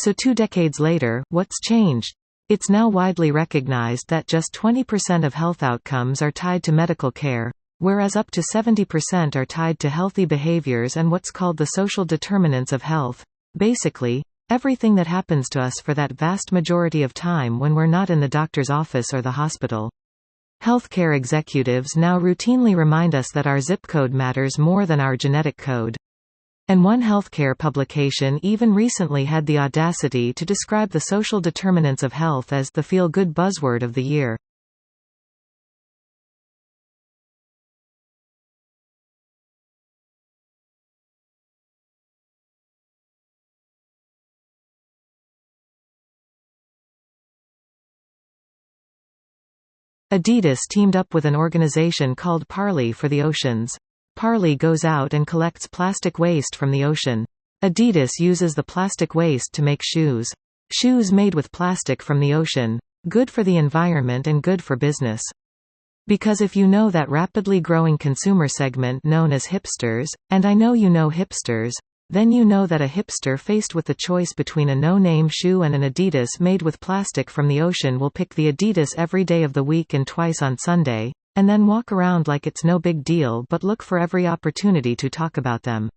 So 2 decades later, what's changed? It's now widely recognized that just 20% of health outcomes are tied to medical care, whereas up to 70% are tied to healthy behaviors and what's called the social determinants of health. Basically, everything that happens to us for that vast majority of time when we're not in the doctor's office or the hospital. Healthcare executives now routinely remind us that our zip code matters more than our genetic code. And one healthcare publication even recently had the audacity to describe the social determinants of health as the feel-good buzzword of the year. Adidas teamed up with an organization called Parley for the Oceans. Parley goes out and collects plastic waste from the ocean. Adidas uses the plastic waste to make shoes. Shoes made with plastic from the ocean. Good for the environment and good for business. Because if you know that rapidly growing consumer segment known as hipsters, and I know you know hipsters, then you know that a hipster faced with the choice between a no-name shoe and an Adidas made with plastic from the ocean will pick the Adidas every day of the week and twice on Sunday, and then walk around like it's no big deal but look for every opportunity to talk about them.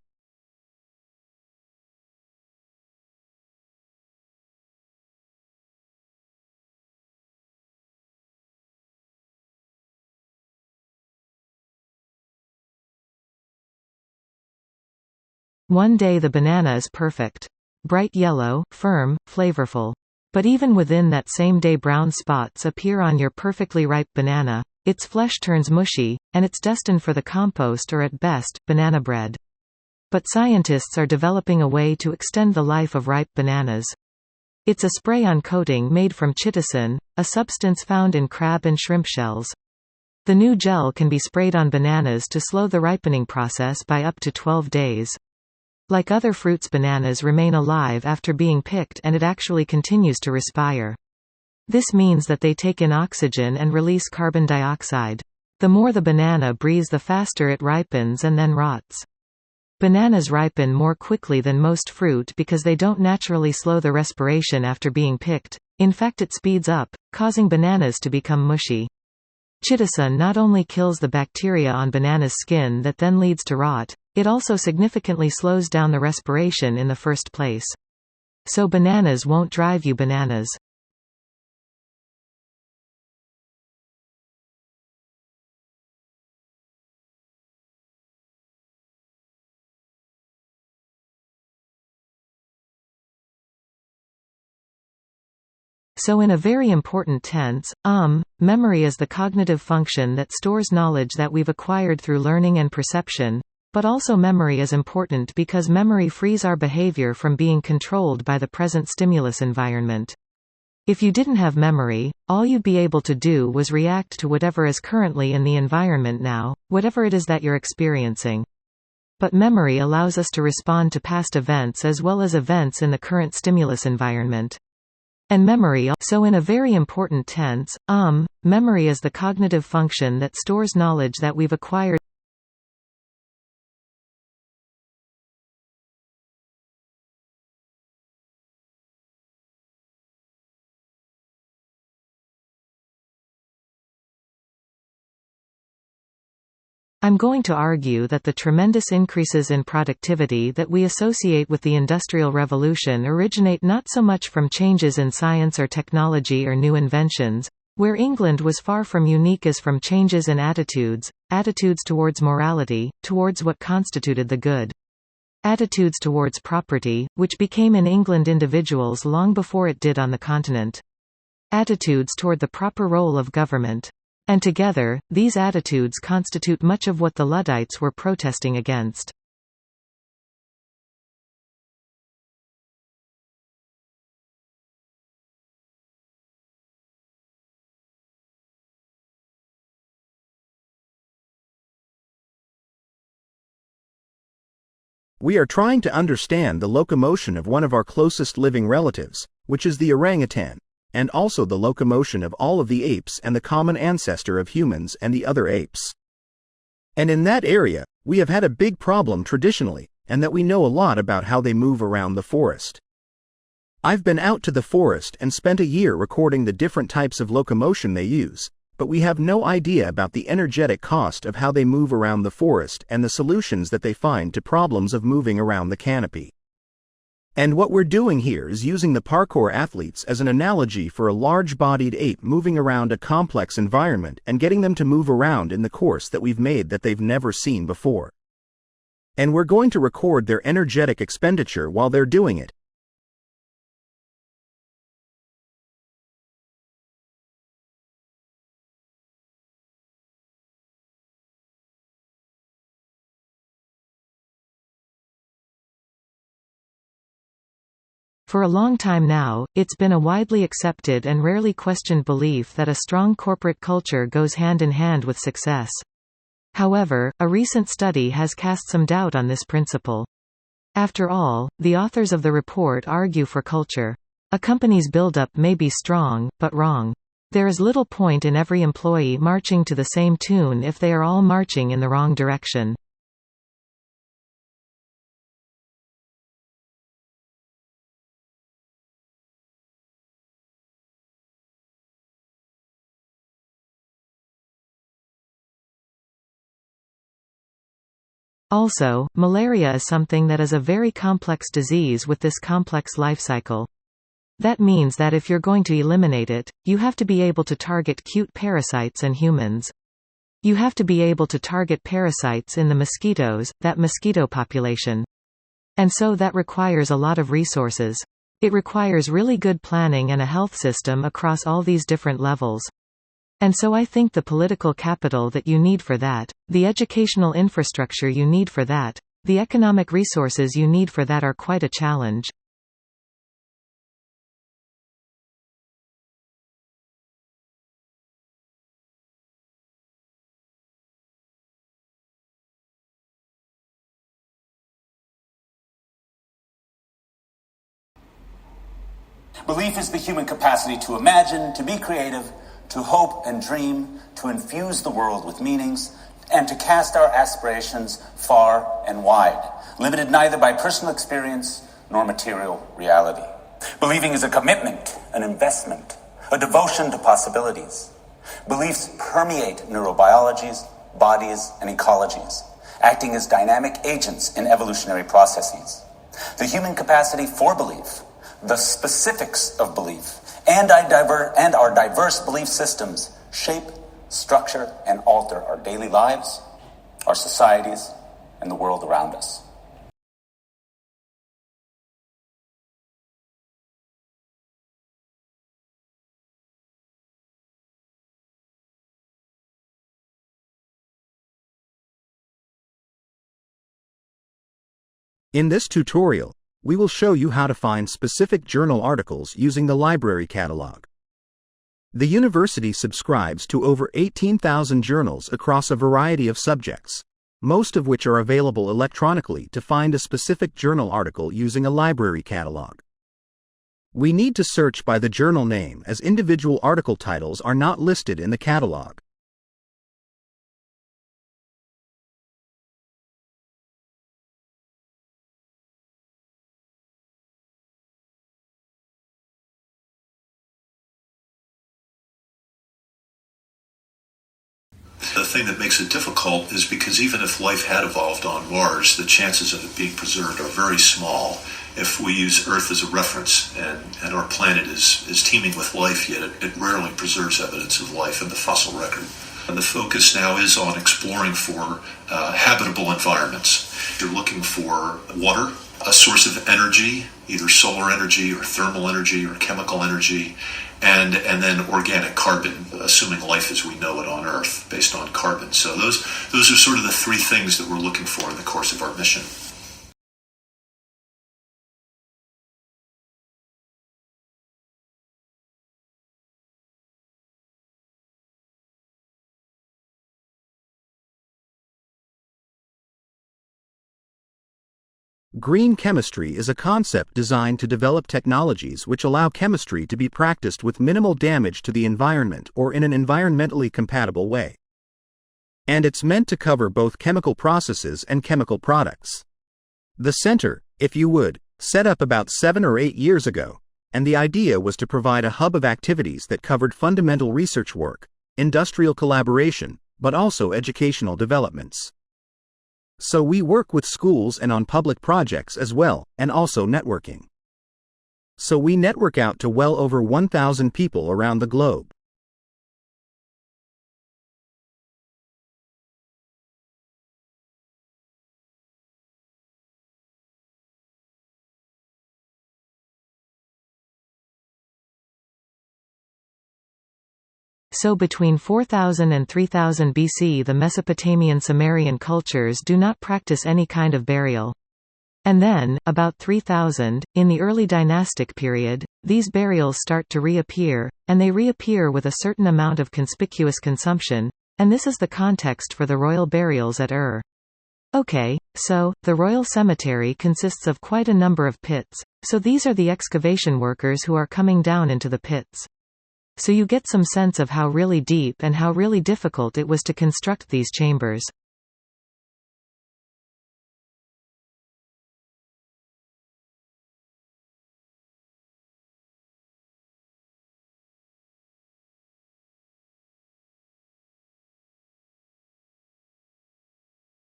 One day the banana is perfect. Bright yellow, firm, flavorful. But even within that same day brown spots appear on your perfectly ripe banana, its flesh turns mushy, and it's destined for the compost or at best, banana bread. But scientists are developing a way to extend the life of ripe bananas. It's a spray-on coating made from chitosan, a substance found in crab and shrimp shells. The new gel can be sprayed on bananas to slow the ripening process by up to 12 days. Like other fruits, bananas remain alive after being picked and it actually continues to respire. This means that they take in oxygen and release carbon dioxide. The more the banana breathes, the faster it ripens and then rots. Bananas ripen more quickly than most fruit because they don't naturally slow the respiration after being picked. In fact, it speeds up, causing bananas to become mushy. Chitosan not only kills the bacteria on banana's skin that then leads to rot, it also significantly slows down the respiration in the first place. So bananas won't drive you bananas. So in a very important tense, memory is the cognitive function that stores knowledge that we've acquired through learning and perception, but also memory is important because memory frees our behavior from being controlled by the present stimulus environment. If you didn't have memory, all you'd be able to do was react to whatever is currently in the environment now, whatever it is that you're experiencing. But memory allows us to respond to past events as well as events in the current stimulus environment. And memory so in a very important tense, memory is the cognitive function that stores knowledge that we've acquired. I'm going to argue that the tremendous increases in productivity that we associate with the Industrial Revolution originate not so much from changes in science or technology or new inventions, where England was far from unique, as from changes in attitudes towards morality, towards what constituted the good. Attitudes towards property, which became in England individuals long before it did on the continent. Attitudes toward the proper role of government. And together, these attitudes constitute much of what the Luddites were protesting against. We are trying to understand the locomotion of one of our closest living relatives, which is the orangutan, and also the locomotion of all of the apes and the common ancestor of humans and the other apes. And in that area, we have had a big problem traditionally, and that we know a lot about how they move around the forest. I've been out to the forest and spent a year recording the different types of locomotion they use, but we have no idea about the energetic cost of how they move around the forest and the solutions that they find to problems of moving around the canopy. And what we're doing here is using the parkour athletes as an analogy for a large-bodied ape moving around a complex environment and getting them to move around in the course that we've made that they've never seen before. And we're going to record their energetic expenditure while they're doing it. For a long time now, it's been a widely accepted and rarely questioned belief that a strong corporate culture goes hand in hand with success. However, a recent study has cast some doubt on this principle. After all, the authors of the report argue for culture. A company's build-up may be strong, but wrong. There is little point in every employee marching to the same tune if they are all marching in the wrong direction. Also, malaria is something that is a very complex disease with this complex life cycle. That means that if you're going to eliminate it, you have to be able to target cute parasites and humans. You have to be able to target parasites in the mosquitoes, that mosquito population. And so that requires a lot of resources. It requires really good planning and a health system across all these different levels. And so I think the political capital that you need for that, the educational infrastructure you need for that, the economic resources you need for that are quite a challenge. Belief is the human capacity to imagine, to be creative, to hope and dream, to infuse the world with meanings, and to cast our aspirations far and wide, limited neither by personal experience nor material reality. Believing is a commitment, an investment, a devotion to possibilities. Beliefs permeate neurobiologies, bodies, and ecologies, acting as dynamic agents in evolutionary processes. The human capacity for belief, the specifics of belief, and our diverse belief systems shape, structure, and alter our daily lives, our societies, and the world around us. In this tutorial, we will show you how to find specific journal articles using the library catalog. The university subscribes to over 18,000 journals across a variety of subjects, most of which are available electronically to find a specific journal article using a library catalog. We need to search by the journal name as individual article titles are not listed in the catalog. The thing that makes it difficult is because even if life had evolved on Mars, the chances of it being preserved are very small. If we use Earth as a reference and our planet is teeming with life, yet it rarely preserves evidence of life in the fossil record. And the focus now is on exploring for habitable environments. You're looking for water, a source of energy, either solar energy or thermal energy or chemical energy, and then organic carbon, assuming life as we know it on Earth, based on carbon. So those are sort of the three things that we're looking for in the course of our mission. Green chemistry is a concept designed to develop technologies which allow chemistry to be practiced with minimal damage to the environment or in an environmentally compatible way. And it's meant to cover both chemical processes and chemical products. The center, if you would, set up about 7 or 8 years ago, and the idea was to provide a hub of activities that covered fundamental research work, industrial collaboration, but also educational developments. So we work with schools and on public projects as well, and also networking. So we network out to well over 1,000 people around the globe. So between 4000 and 3000 BC the Mesopotamian Sumerian cultures do not practice any kind of burial. And then, about 3000, in the early dynastic period, these burials start to reappear, and they reappear with a certain amount of conspicuous consumption, and this is the context for the royal burials at Ur. Okay, so, the royal cemetery consists of quite a number of pits, so these are the excavation workers who are coming down into the pits. So you get some sense of how really deep and how really difficult it was to construct these chambers.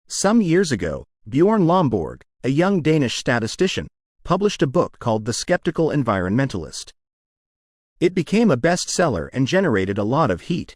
Some years ago, Bjorn Lomborg, a young Danish statistician, published a book called The Skeptical Environmentalist. It became a bestseller and generated a lot of heat.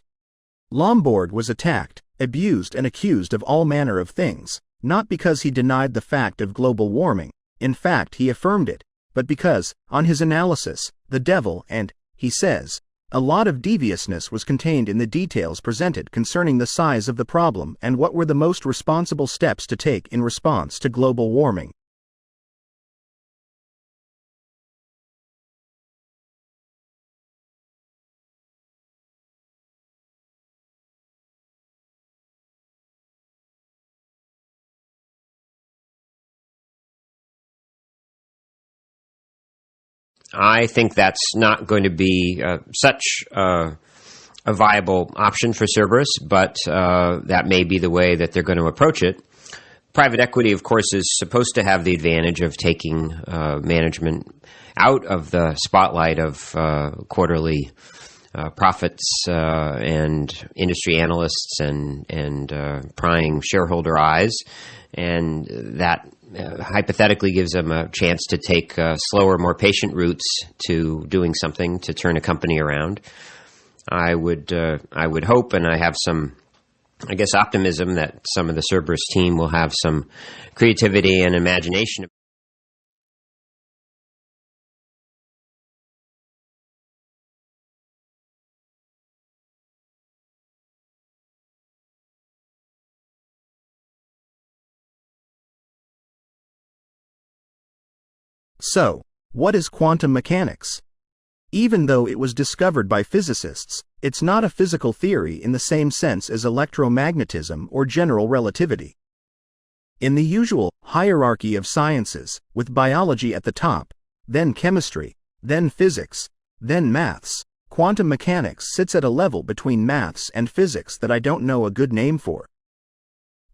Lomborg was attacked, abused and accused of all manner of things, not because he denied the fact of global warming, in fact he affirmed it, but because, on his analysis, the devil and, he says, a lot of deviousness was contained in the details presented concerning the size of the problem and what were the most responsible steps to take in response to global warming. I think that's not going to be such a viable option for Cerberus, but that may be the way that they're going to approach it. Private equity, of course, is supposed to have the advantage of taking management out of the spotlight of quarterly profits and industry analysts and prying shareholder eyes, and that hypothetically gives them a chance to take slower, more patient routes to doing something to turn a company around. I would hope, and I have some, I guess, optimism that some of the Cerberus team will have some creativity and imagination. So, what is quantum mechanics? Even though it was discovered by physicists, it's not a physical theory in the same sense as electromagnetism or general relativity. In the usual hierarchy of sciences, with biology at the top, then chemistry, then physics, then maths, quantum mechanics sits at a level between maths and physics that I don't know a good name for.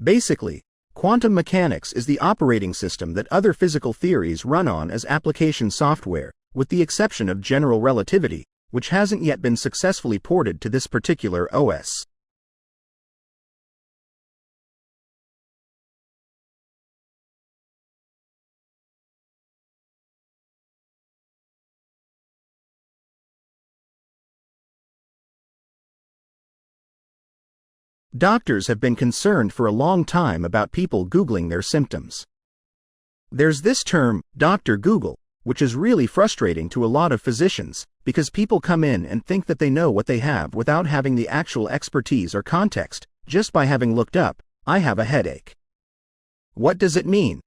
Basically, quantum mechanics is the operating system that other physical theories run on as application software, with the exception of general relativity, which hasn't yet been successfully ported to this particular OS. Doctors have been concerned for a long time about people Googling their symptoms. There's this term, Dr. Google, which is really frustrating to a lot of physicians, because people come in and think that they know what they have without having the actual expertise or context, just by having looked up, I have a headache. What does it mean?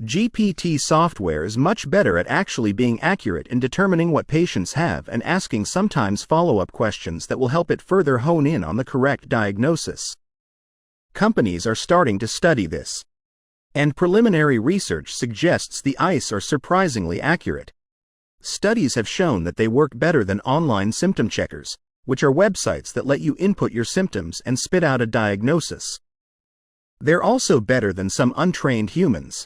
GPT software is much better at actually being accurate in determining what patients have and asking sometimes follow-up questions that will help it further hone in on the correct diagnosis. Companies are starting to study this. And preliminary research suggests the ICE are surprisingly accurate. Studies have shown that they work better than online symptom checkers, which are websites that let you input your symptoms and spit out a diagnosis. They're also better than some untrained humans,